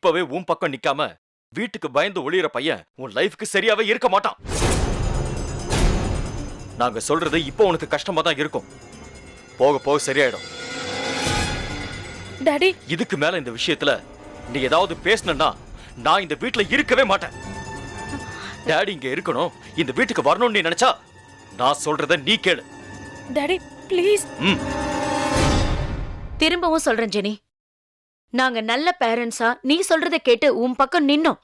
இப்பவே உன் பக்கம் நிக்காம வீட்டுக்கு பயந்து ஒளியிற பையன் உன் லைஃப்க்கு சரியாவே இருக்க மாட்டான். நாங்க சொல்றது இப்போ உனக்கு கஷ்டமா தான் இருக்கும், போக போக சரியாயிடும். டாடி, இதுக்கு மேல இந்த விஷயத்துல நீ ஏதாவது பேசணும்னா நான் இந்த வீட்டுல இருக்கவே மாட்டேன். டாடி இங்க இருக்கணும், இந்த வீட்டுக்கு வரணும்னு நீ நினைச்சா நான் சொல்றத நீ கேளு. Daddy please. திரும்பவும் சொல்றேன் ஜெனி, நாங்க நல்ல பேரண்ட்ஸா நீ சொல்றத கேட்டு உன் பக்கம் நின்னோம்.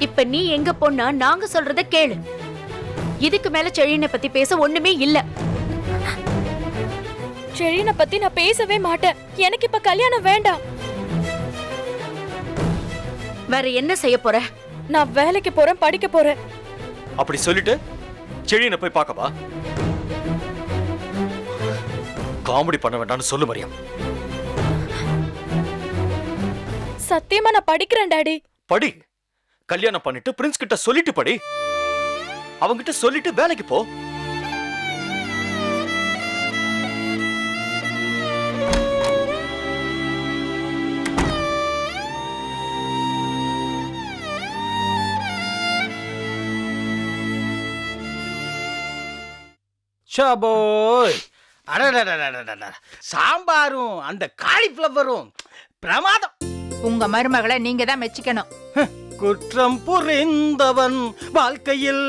இப்ப நீ எங்க பொண்ணா நாங்க சொல்றத கேளு. இதுக்கு மேல செழியனை பத்தி பேச ஒண்ணுமே இல்ல. செழியனை பத்தி நான் பேசவே மாட்டேன். எனக்கு இப்ப கல்யாணம் வேண்டாம். வேற என்ன செய்ய போற? நான் வேலைக்கு போறேன், படிக்க போறேன். அப்படி சொல்லிட்டு செழியனை போய் பார்க்கவா? காமெடி பண்ண வேண்டாம்னு சொல்லு மரியம். சத்தியமா நான் படிக்கிறேன் டாடி. படி. கல்யாணம் பண்ணிட்டு பிரின்ஸ் கிட்ட சொல்லிட்டு படி. அவங்கிட்ட சொல்லிட்டு வேலைக்கு போ. ஷாபோய், அடடடடடடட, சாம்பாரும் அந்த காலிஃப்ளவரும் பிரமாதம். உங்க மருமகளை நீங்க தான் மெச்சிக்கணும். குற்றம் புரிந்தவன் வாழ்க்கையில்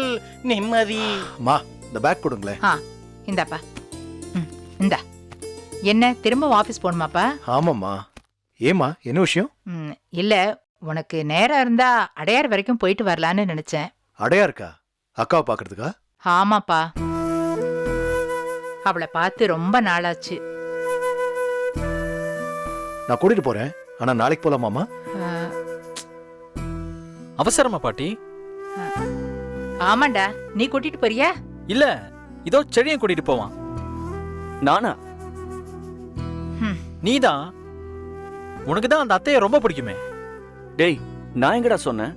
நிம்மதி. மா, இந்த பேக் கொடுங்களேன். இந்தாப்பா. இந்தா. என்ன திரும்ப ஆபீஸ் போகணுமாப்பா? ஆமாம்மா. ஏமா, என்ன விஷயம்? இல்ல, உனக்கு நேரம் இருந்தா அடையார் வரைக்கும் போயிட்டு வரலான்னு நினைச்சேன். அடையா இருக்கா? அக்காவை பாக்குறதுக்கா? ஆமாப்பா, அவளை பார்த்து ரொம்ப நாளாச்சு. நான் கூட்டிட்டு போறேன். ஆனா நாளைக்கு போலாமாமா? அவசரமா பாட்டி? ஆமாண்டா, நீ கூட்டிட்டு போறியா? இல்ல, இதோ செடியை கூட்டிட்டு போவான். நானா? நீதான். உனக்கு தான் அந்த அத்தைய ரொம்ப பிடிக்குமே. டேய், நான் எங்கடா சொன்னேன்?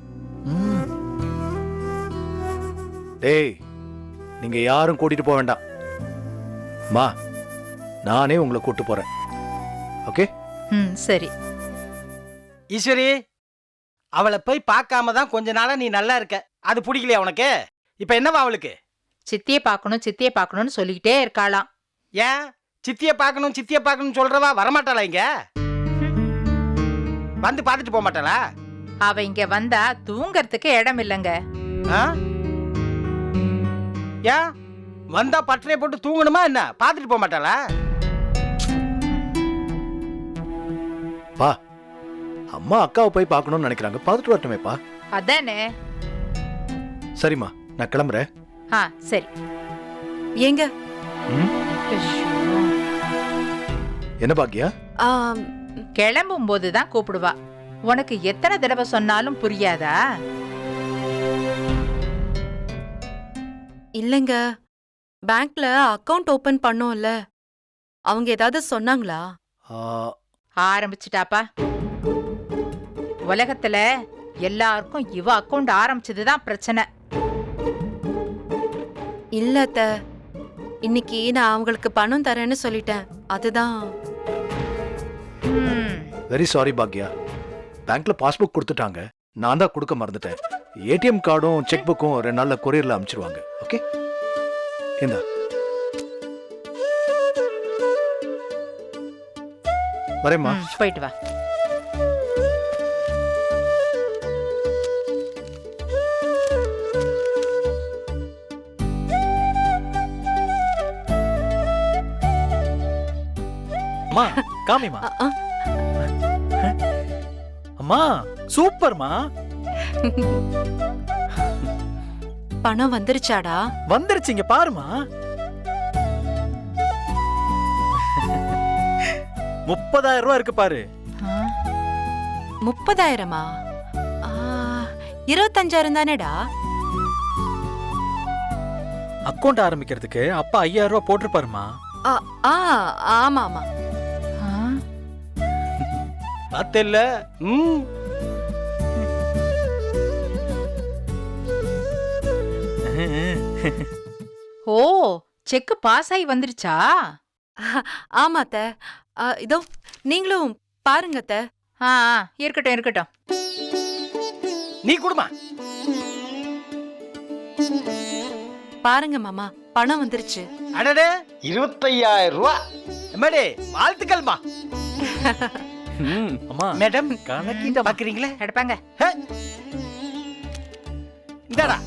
டேய், நீங்க யாரும் கூட்டிட்டு போக வேண்டாம். மா, நானே உங்களை கூட்டு போறேன். ஓகே? சரி. ஈஸ்வரி, அவளை போய் பார்க்காம தான் கொஞ்ச நாளா நீ நல்லா இருக்க. அது பிடிக்கலையா உனக்கு? இப்ப என்னவா அவளுக்கு? சித்தியை பார்க்கணும்னு சொல்லிக்கிட்டே இருக்காளாம். ஏன் சித்திய பார்க்கணும் சொல்றவா வரமாட்டாளா? இங்க வந்து பார்த்துட்டு போக மாட்டாளா? அவ இங்க வந்தா தூங்கறதுக்கு இடம் இல்லங்க. ஏன் வந்தா பட்டறையை போட்டு தூங்கணுமா என்ன? பார்த்துட்டு போக மாட்டாளா? பா, அம்மா அக்காவை போய் பார்க்கணும்னு நினைக்கிறாங்க, பார்த்துட்டு வரட்டுமேப்பா. அதானே. சரிம்மா, நான் கிளம்புறேன். சரி. ஏங்க, என்ன பாக்கியா? கிளம்பும் போதுதான் கூப்பிடுவா. உனக்கு எத்தனை தடவை சொன்னாலும் புரியாதா? இல்லங்க, பேங்க்ல அக்கவுண்ட் ஓபன் பண்ணோம்ல, அவங்க ஏதாவது சொன்னாங்களா? ஆரம்பிச்சிட்டாப்பா. உலகத்துல எல்லாருக்கும் இவ அக்கவுண்ட் ஆரம்பிச்சதுதான் பிரச்சனை. இல்ல அத்த, இன்னைக்கு நான் அவங்களுக்கு பணம் தரேன்னு சொல்லிட்டேன். அதுதான். Very sorry Bhagya. பேங்க்ல பாஸ்புக் கொடுத்துட்டாங்க, நான் தான் கொடுக்க மறந்துட்டேன். ஏடிஎம் கார்டும் செக் புக்கும் 2 நாள்ல கொரியர்ல அனுப்பிச்சிருவாங்க. ஓகே? இந்தா. வரேம்மா. போயிட்டு வா. அம்மா, காமிமா. அம்மா, சூப்பர்மா. பணம் வந்துருச்சாடா? வந்துருச்சு, இங்க பாருமா. 30,000 ரூபாய் இருக்கு பாரு. 30,000மா? 25,000 தானேடா? அக்கவுண்ட் ஆரம்பிக்கிறதுக்கு அப்பா 5,000 ரூபாய் போட்டிருப்பாருமா. ஆமா ஆமா. பார்த்தல்ல? ஓ, செக் பாஸ் ஆகி வந்துருச்சா? ஆமா அத்த. இதோ நீங்களும் பாருங்க அத்த. ஆ ஆ, இருக்கட்டும் இருக்கட்டும். நீ குடுமா. பாருங்க மாமா, பணம் வந்துருச்சு. அடடே 25,000 ரூபாய். எம்மாடி வாழ்த்துக்கள்மா. ம், அம்மா மேடம் கணக்கிட்ட பாக்குறீங்களா? எடுப்பாங்க. இந்தாடா.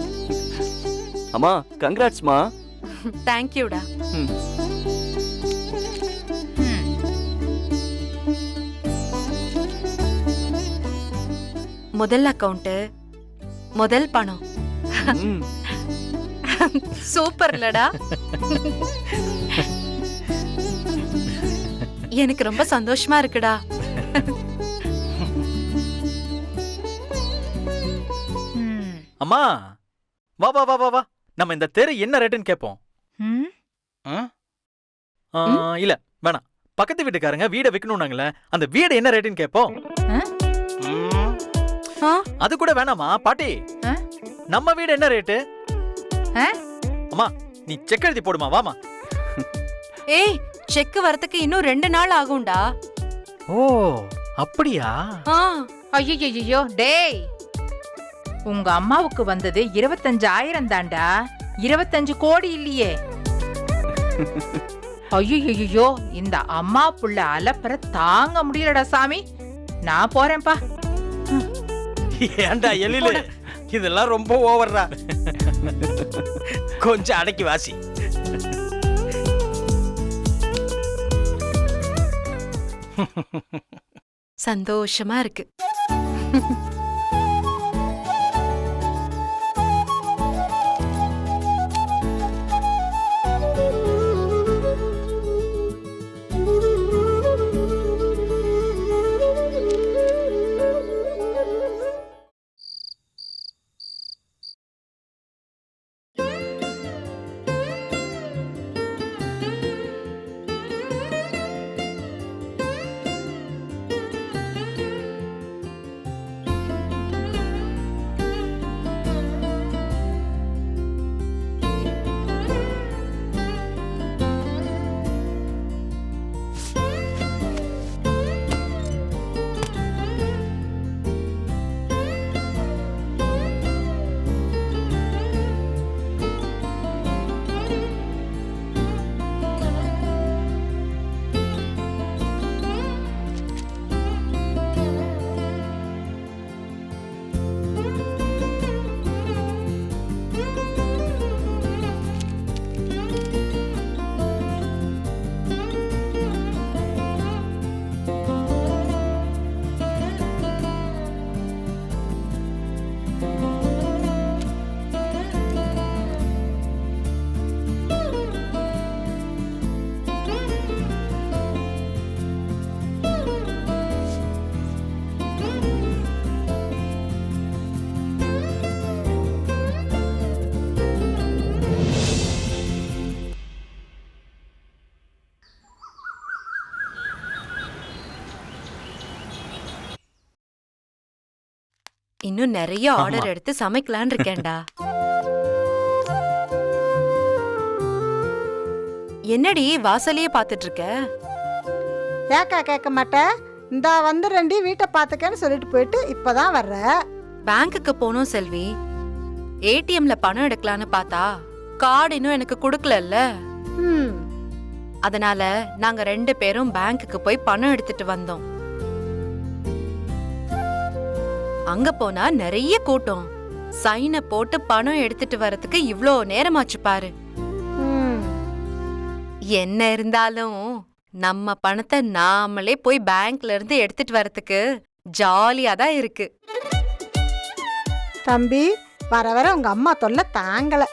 அம்மா கங்க்ராட்ஸ்மா. தேங்க்யூடா. ம். முதல் அக்கவுண்ட், முதல் பணம். ம், சூப்பர்லடா. எனக்கு ரொம்ப சந்தோஷமா இருக்குடா. ம். அம்மா வா வா வா வா வா, நம்ம இந்த தெரு என்ன ரேட்டுன்னு கேட்போம். ம். ஆ, இல்ல வேணாம், பக்கத்து வீட்டுக்காரங்க வீடை விற்கணும்னாங்களே, அந்த வீடு என்ன ரேட்டுன்னு கேட்போம். ஆ? அது கூட வேணாமா பாட்டி, ஆ? நம்ம வீடு என்ன ரேட்டு? ஆ? அம்மா நீ செக் எழுதி போடுமா, வாமா. ஏய், செக் வரதுக்கு இன்னும் 2 நாள் ஆகும்டா. ஓ அப்படியா? ஆ, ஐயையையோ, டேய், உங்க அம்மாவுக்கு வந்தது 25,000 தாண்டா, 25 கோடி இல்லையே. ஐயையையோ, இந்த அம்மா புள்ள அலப்பற தாங்க முடியலடா சாமி. நான் போறேன்பா. ஏன்டா எழிலு, இதெல்லாம் ரொம்ப ஓவர்டா. கொஞ்சம் அடக்கி வாசி. சந்தோஷமா இருக்கு. இன்னும் நிறைய ஆர்டர் ஆமா. எடுத்து சமைக்கலான்னு இருக்கேன்டா. என்னடி வாசலையே பாத்துட்டு இருக்க? ஏக்கா கேட்க மாட்டேன். இந்தா வந்து 2 வீட்டை பார்த்துக்கன்னு சொல்லிட்டு போயிட்டு இப்பதான் வர்ற. பேங்க்குக்கு போனோம் செல்வி. ஏடிஎம்ல பணம் எடுக்கலான்னு பார்த்தா கார்டு இன்னும் எனக்கு கொடுக்கலல்ல. ம், அதனால நாங்க 2 பேரும் பேங்க்குக்கு போய் பணம் எடுத்துட்டு வந்தோம். அங்க போனா நிறைய கூட்டம். சைனை போட்டு பணம் எடுத்துட்டு வரதுக்கு இவ்ளோ நேரமாச்சு பாரு. ம். என்ன இருந்தாலும் நம்ம பணத்தை நாமளே போய் பேங்க்ல இருந்து எடுத்துட்டு வரதுக்கு ஜாலியா தான் இருக்கு. தம்பி, வர வர உங்க அம்மா தொல்லை தாங்கல.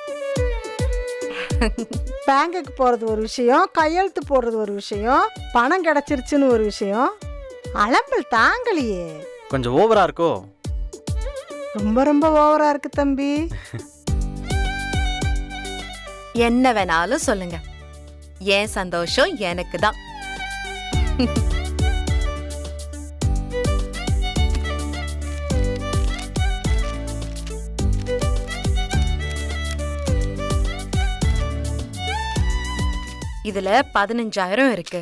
பேங்குக்கு போறது ஒரு விஷயம், கையெழுத்து போடுறது ஒரு விஷயம், பணம் கிடைச்சிருச்சுன்னு ஒரு விஷயம். அலம்பல் தாங்கலையே. கொஞ்சம் ஓவரா இருக்கோ? ரொம்ப ரொம்ப ஓவரா இருக்கு தம்பி. என்ன வேணாலும் சொல்லுங்க, என் சந்தோஷம் எனக்கு தான். இதுல 15,000 இருக்கு.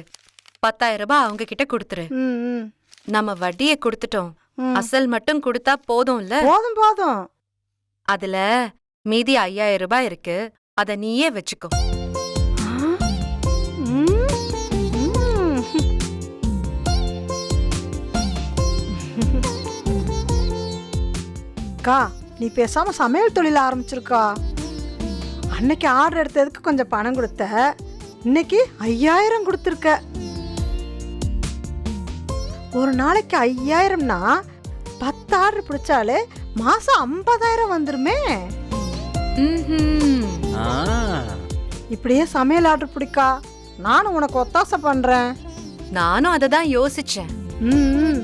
10,000 ரூபாய் அவங்க கிட்ட கொடுத்துரு. ம், ம். நம்ம வட்டியை கொடுத்துட்டோம். ம். அசல் மட்டும் கொடுத்தா போதும்ல. போதும் போதும். அதுல மீதி 5000 ரூபாய் இருக்கு. அத நீயே வச்சுக்கோ. ம், ம். அக்கா, நீ பேசாம சமையல் தொழில் ஆரம்பிச்சிருக்கா. அன்னைக்கு ஆர்டர் எடுத்ததுக்கு கொஞ்சம் பணம் கொடுத்த, இன்னைக்கு 5000 கொடுத்துருக்க. ஒரு நாளைக்கு 5000னா 10 ஆர்டர் பிடிச்சாலே மாசம் 50000 வந்துருமே. ம்ஹும். ஆ, இப்படியே சமையல் ஆர்டர் பிடிக்கா, நானும் உனக்கு ஒத்தாசை பண்றேன். நானும் அததான் யோசிச்சேன். ம்.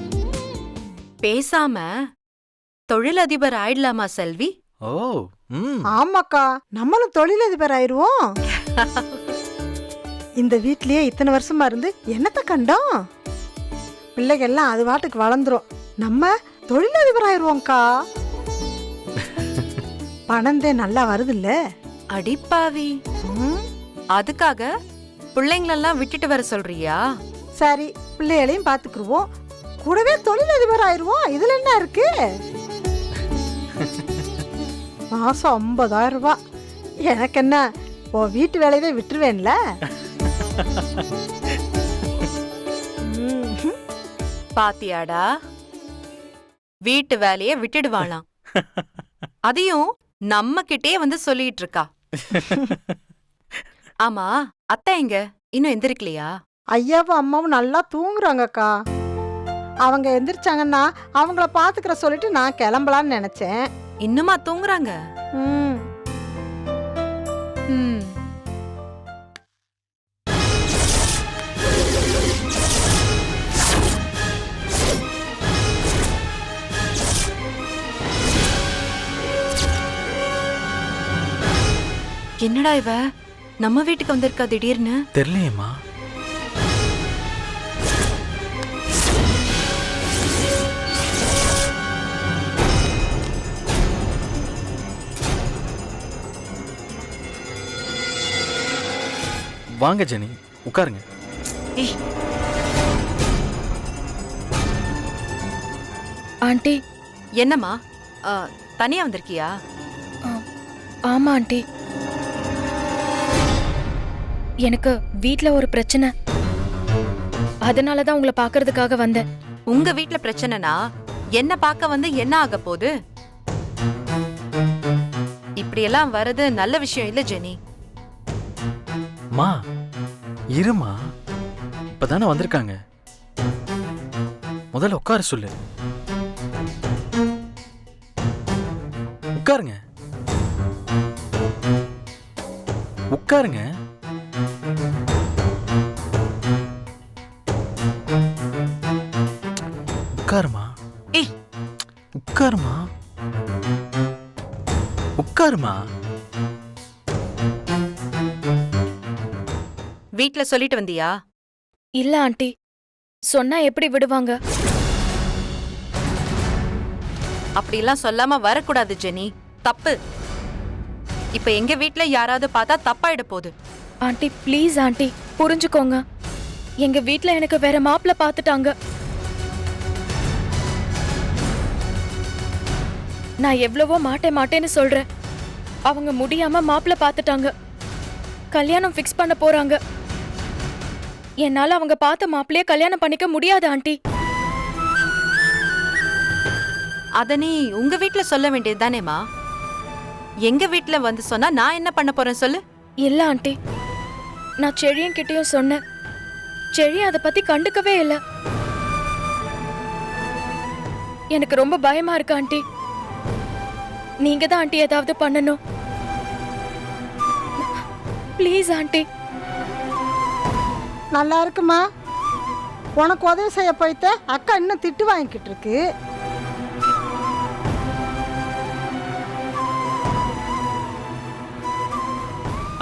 பேசாம தொழிலதிபர் ஆயிடலாமா செல்வி? ஓ, ம். ஆமாக்கா, நம்மளும் தொழிலதிபர் ஆயிருவோம். இந்த வீட்லயே இத்தனை வருஷமா இருந்து என்னத்த கண்டோம்? பிள்ளைகள்லாம் அது வாட்டுக்கு வளர்ந்துரும். நம்ம தொழிலதிபர் ஆயிருவோம்க்கா. பணந்தே நல்லா வருது இல்ல? அடிப்பாவி, அதுக்காக பிள்ளைங்களெல்லாம் விட்டுட்டு வர சொல்றியா? சரி, பிள்ளைகளையும் பாத்துக்குருவோம், கூடவே தொழிலதிபர் ஆயிருவோம். இதுல என்ன இருக்கு? மாசம் 50000 ரூபாய். எனக்கு என்ன, உன் வீட்டு வேலையவே விட்டுருவேன்ல. பாத்தியாடா, வீட்டு வேலைய விட்டுடுவாளாம். அதையும் நம்ம கிட்டே வந்து சொல்லிட்டு இருக்கா. ஆமா, அத்தை எங்க? இன்னும் எந்திரிக்கலையா? ஐயாவும் அம்மாவும் நல்லா தூங்குறாங்கக்கா. அவங்க எந்திரிச்சாங்கன்னா அவங்கள பாத்துக்கிற சொல்லிட்டு நான் கிளம்பலான்னு நினைச்சேன். இன்னுமா தூங்குறாங்க? ம். ம். என்னடா இவ நம்ம வீட்டுக்கு வந்திருக்கா திடீர்னு? தெரியலையேம்மா. வாங்க ஜெனி, உட்காருங்க. ஏய், ஆண்டி. என்னம்மா தனியா வந்திருக்கியா? ஆமா ஆண்டி, எனக்கு வீட்ல ஒரு பிரச்சனை. அதனாலதான் உங்களை பாக்குறதுக்காக வந்தேன். உங்க வீட்ல பிரச்சனைனா என்ன பார்க்க வந்து என்ன ஆக போகுது? இப்படியெல்லாம் வர்றது நல்ல விஷயம் இல்ல ஜெனி. மா, இருமா, இப்பதானே வந்திருக்காங்க. முதல்ல உட்கார சொல்லு. உட்காருங்க, உட்காருங்க. உட்காருமா. ஏய், உட்காருமா, உட்காருமா. வீட்ல சொல்லிட்டு வந்தியா? இல்ல ஆண்டி, சொன்னா எப்படி விடுவாங்க? அப்படிலாம் சொல்லாம வரக்கூடாது ஜெனி, தப்பு. இப்ப எங்க வீட்ல யாராவது பார்த்தா தப்பாயிட போகுது. ஆண்டி ப்ளீஸ் ஆண்டி, புரிஞ்சுக்கோங்க. எங்க வீட்ல எனக்கு வேற மாப்பிள்ள பாத்துட்டாங்க. நான் எவ்வளவோ மாட்டேன்னு சொல்றேன். அவங்க முடியாம மாப்பிள்ள பாத்துட்டாங்க. கல்யாணம் ஃபிக்ஸ் பண்ண போறாங்க. என்னால அவங்க பார்த்த மாப்பிள்ளைய கல்யாணம் பண்ணிக்க முடியாது ஆண்டி. அத நீ உங்க வீட்ல சொல்ல வேண்டியது தானேமா? எங்க வீட்ல வந்து சொன்னா நான் என்ன பண்ண போறேன் சொல்லு? இல்ல ஆண்டி, நான் செழியன் கிட்டயும் சொன்னேன். செழியன் அதை பத்தி கண்டுக்கவே இல்ல. எனக்கு ரொம்ப பயமா இருக்கு ஆண்டி. நீங்க தான் ஆண்டி ஏதாவது பண்ணணும். Please aunty. நல்லா இருக்குமா? உனக்கு உதவி செய்ய போயிட்ட அக்கா இன்னும் திட்டு வாங்கிக்கிட்டு இருக்கு.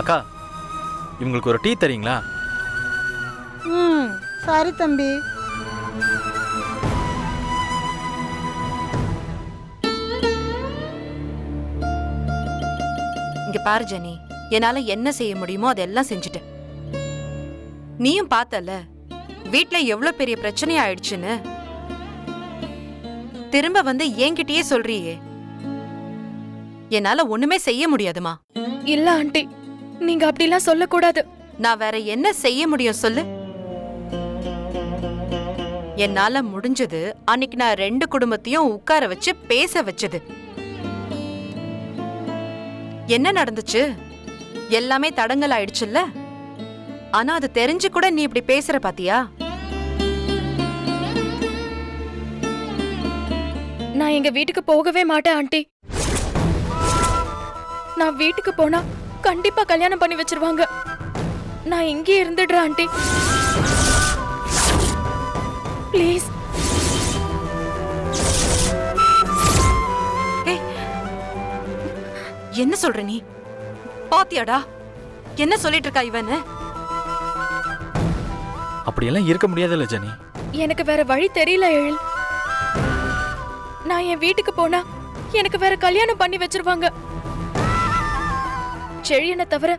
அக்கா, இவங்களுக்கு ஒரு டீ தரீங்களா? ம், சரி தம்பி. இங்க பாரு ஜெனி, என்னால என்ன செய்ய முடியுமோ அதெல்லாம் செஞ்சுட்டேன். நீயும் பார்த்தல வீட்ல எவ்வளவு பெரிய பிரச்சனை ஆயிடுச்சுன்னு. திரும்ப வந்து என்கிட்டயே சொல்றியே. என்னால ஒண்ணுமே செய்ய முடியாதுமா. இல்ல ஆண்டி, நீங்க அப்படிலாம் சொல்லக்கூடாது. நான் வேற என்ன செய்ய முடியும் சொல்லு? என்னால முடிஞ்சது அன்னைக்கு நான் 2 குடும்பத்தையும் உட்கார வச்சு பேச வச்சது. என்ன நடந்துச்சு? எல்லாமே தடங்கல் ஆயிடுச்சுல்ல. ஆனா அது தெரிஞ்சு கூட நீ இப்படி பேசுற பாத்தியா? நான் எங்க வீட்டுக்கு போகவே மாட்டேன் ஆண்டி. நான் வீட்டுக்கு போனா கண்டிப்பா கல்யாணம் பண்ணி வச்சிருவாங்க. நான் இங்கே இருந்துடுறேன் ஆண்டி. ப்ளீஸ். என்ன சொல்ற நீ? பாத்தியாடா என்ன சொல்லிட்டு இருக்கா இவனு? அப்படியெல்லாம் இருக்க முடியாதுல்ல ஜெனி. எனக்கு வேற வழி தெரியல எழில். நான் என் வீட்டுக்கு போனா எனக்கு வேற கல்யாணம் பண்ணி வச்சிருவாங்க. செழியனை தவிர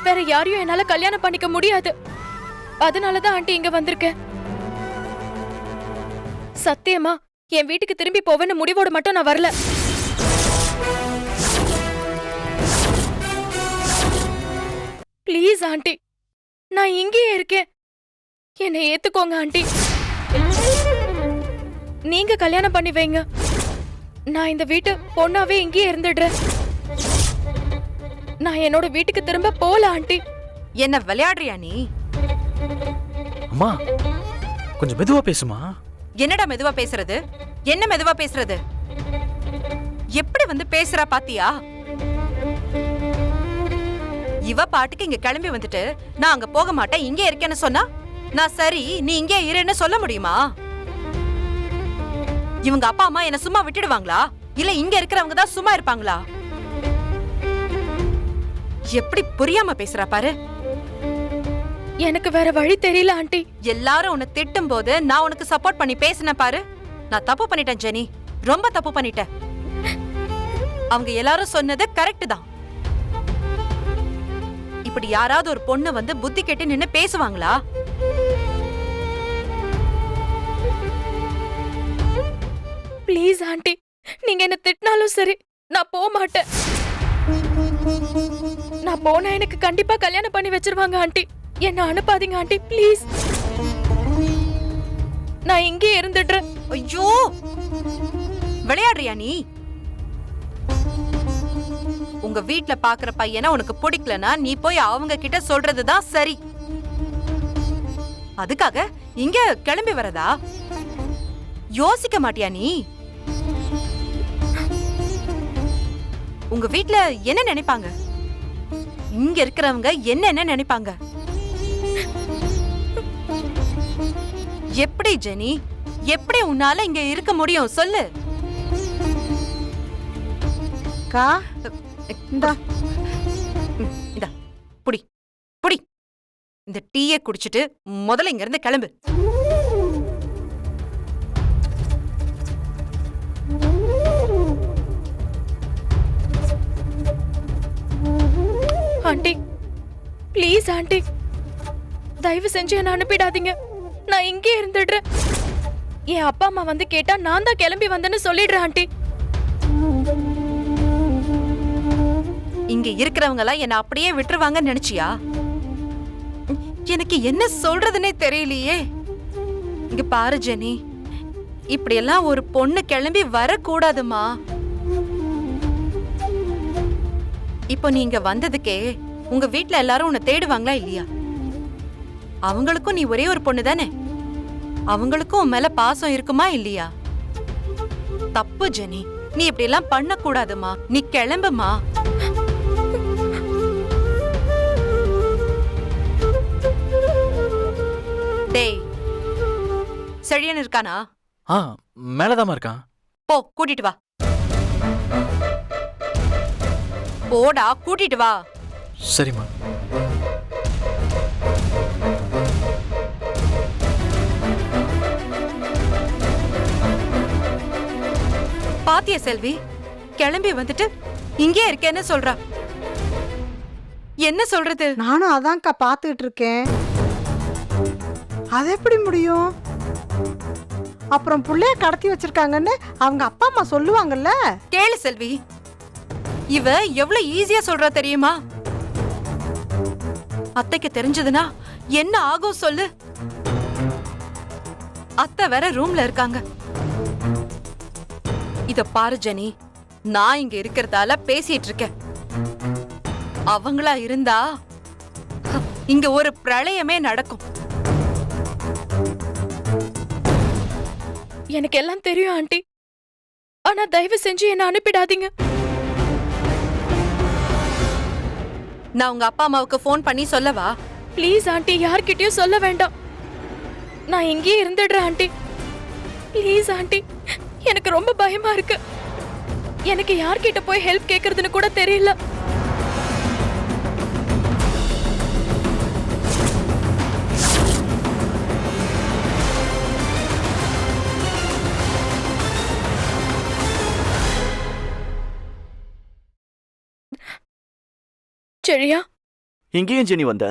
வேற யாரையும் என்னால கல்யாணம் பண்ணிக்க முடியாது. அதனாலதான் ஆண்டி இங்க வந்திருக்கேன். சத்தியமா என் வீட்டுக்கு திரும்பி போவேன்னு முடிவோட மட்டும் நான் வரல. ப்ளீஸ் ஆண்டி, நான் இங்கேயே இருக்கேன். என்னை ஏத்துக்கோங்க ஆண்டி. நீங்க கல்யாணம் பண்ணி வைங்க. நான் இந்த வீட்டு பொண்ணாவே இங்கேயே இருந்துடுறேன். நான் என்னோட வீட்டுக்கு திரும்ப போல ஆண்டி. என்ன விளையாடுறியா நீ? அம்மா கொஞ்சம் மெதுவா பேசுமா. என்னடா மெதுவா பேசுறது? என்ன மெதுவா பேசுறது? எப்படி வந்து பேசுறா பாத்தியா? இவ பாட்டுக்கு இங்க கிளம்பி வந்துட்டு நான் அங்க போக மாட்டேன் இங்கே இருக்கேன்னு சொன்னா நான் சரி நீ இங்கே இருன்னு சொல்ல முடியுமா? இவங்க அப்பா அம்மா என்ன சும்மா விட்டுடுவாங்களா? இல்ல இங்க இருக்கிறவங்க தான் சும்மா இருப்பாங்களா? எப்படி புரியாம பேசுறா பாரு. எனக்கு வேற வழி தெரியல ஆண்டி. எல்லாரும் உன்னை திட்டும் போது நான் உனக்கு சப்போர்ட் பண்ணி பேசின பாரு. நான் தப்பு பண்ணிட்டேன் ஜெனி, ரொம்ப தப்பு பண்ணிட்டேன். அவங்க எல்லாரும் சொன்னது கரெக்ட் தான். இப்படி யாராவது ஒரு பொண்ணு வந்து புத்தி கெட்டு நின்னு பேசுவாங்களா? ப்ளீஸ் ஆண்டி, நீங்க என்ன திட்டினாலும் சரி நான் போக மாட்டேன். நான் போனா எனக்கு கண்டிப்பா கல்யாணம் பண்ணி வச்சிருவாங்க ஆண்டி. என்ன அனுப்பாதீங்க ஆண்டி ப்ளீஸ். நான் இங்கே இருந்துடுறேன். ஐயோ விளையாடுறியா நீ? உங்க வீட்ல பாக்குற பையனை உனக்கு பிடிக்கலனா நீ போய் அவங்க கிட்ட சொல்றதுதான் சரி. அதுக்காக இங்க கிளம்பி வரதா? யோசிக்க மாட்டியா நீ? உங்க வீட்ல என்ன நினைப்பாங்க? இங்க இருக்கிறவங்க என்ன நினைப்பாங்க? எப்படி ஜெனி, எப்படி உன்னால இங்க இருக்க முடியும் சொல்லு? கா இந்தா இந்தா புடி புடி. இந்த டீயை குடிச்சிட்டு முதல்ல இங்க இருந்து கிளம்பு. ஆண்டி ப்ளீஸ் ஆண்டி, தயவு செஞ்சு என்ன அனுப்பிடாதீங்க. நான் இங்கே இருந்துடுறேன். என் அப்பா அம்மா வந்து கேட்டா நான் தான் கிளம்பி வந்தேன்னு சொல்லிடுறேன் ஆண்டி. இங்க இருக்கிறவங்க எல்லாம் என்ன அப்படியே விட்டுருவாங்கன்னு நினைச்சியா? எனக்கு என்ன சொல்றதுன்னே தெரியலையே. இங்க பாரு ஜெனி, இப்படி எல்லாம் ஒரு பொண்ணு கிளம்பி வரக்கூடாதுமா. இப்போ நீங்க வந்ததுக்கே உங்க வீட்ல எல்லாரும் உன்னை தேடுவாங்களா இல்லையா? அவங்களுக்கும் நீ ஒரே ஒரு பொண்ணு தானே. அவங்களுக்கும் உன் மேல பாசம் இருக்குமா இல்லையா? தப்பு ஜெனி, நீ இப்படி எல்லாம் பண்ண கூடாதுமா. நீ கிளம்புமா. டேய், செழியன் இருக்கானா? மேலதாமா இருக்கான். போ கூட்டிட்டு வா. போடா கூட்டிட்டு வா. சரிம்மா. பாத்திய செல்வி, கிளம்பி வந்துட்டு இங்கே இருக்கேன்னு சொல்றா. என்ன சொல்றது? நானும் அதான்க்கா பார்த்துக்கிட்டு இருக்கேன். அது எப்படி முடியும்? அப்புறம் புள்ளைய கடத்தி வச்சிருக்காங்கன்னு அவங்க அப்பா அம்மா சொல்லுவாங்கல்ல. கேளு செல்வி, இவ எவ்வளவு ஈஸியா சொல்றா தெரியுமா? அத்தைக்கு தெரிஞ்சதுன்னா என்ன ஆகும் சொல்லு. அத்தை வேற ரூம்ல இருக்காங்க. இத பாரு ஜெனி, நான் இங்க இருக்கிறதால பேசிட்டு இருக்கேன். அவங்களா இருந்தா இங்க ஒரு பிரளயமே நடக்கும். எனக்கு எல்லாம் தெரியும் ஆண்டி. ஆனா தயவு செஞ்சு என்ன அனுப்பிடாதீங்க. நான் உங்க அப்பா அம்மாவுக்கு ஃபோன் பண்ணி சொல்லவா? ப்ளீஸ் ஆண்டி, யார்கிட்டயும் சொல்ல வேண்டாம். நான் இங்கேயே இருந்துடுறேன் ஆண்டி. ப்ளீஸ் ஆண்டி, எனக்கு ரொம்ப பயமா இருக்கு. எனக்கு யார்கிட்ட போய் ஹெல்ப் கேக்குறதுன்னு கூட தெரியல. செழியா, இங்கேயும் ஜெனி வந்த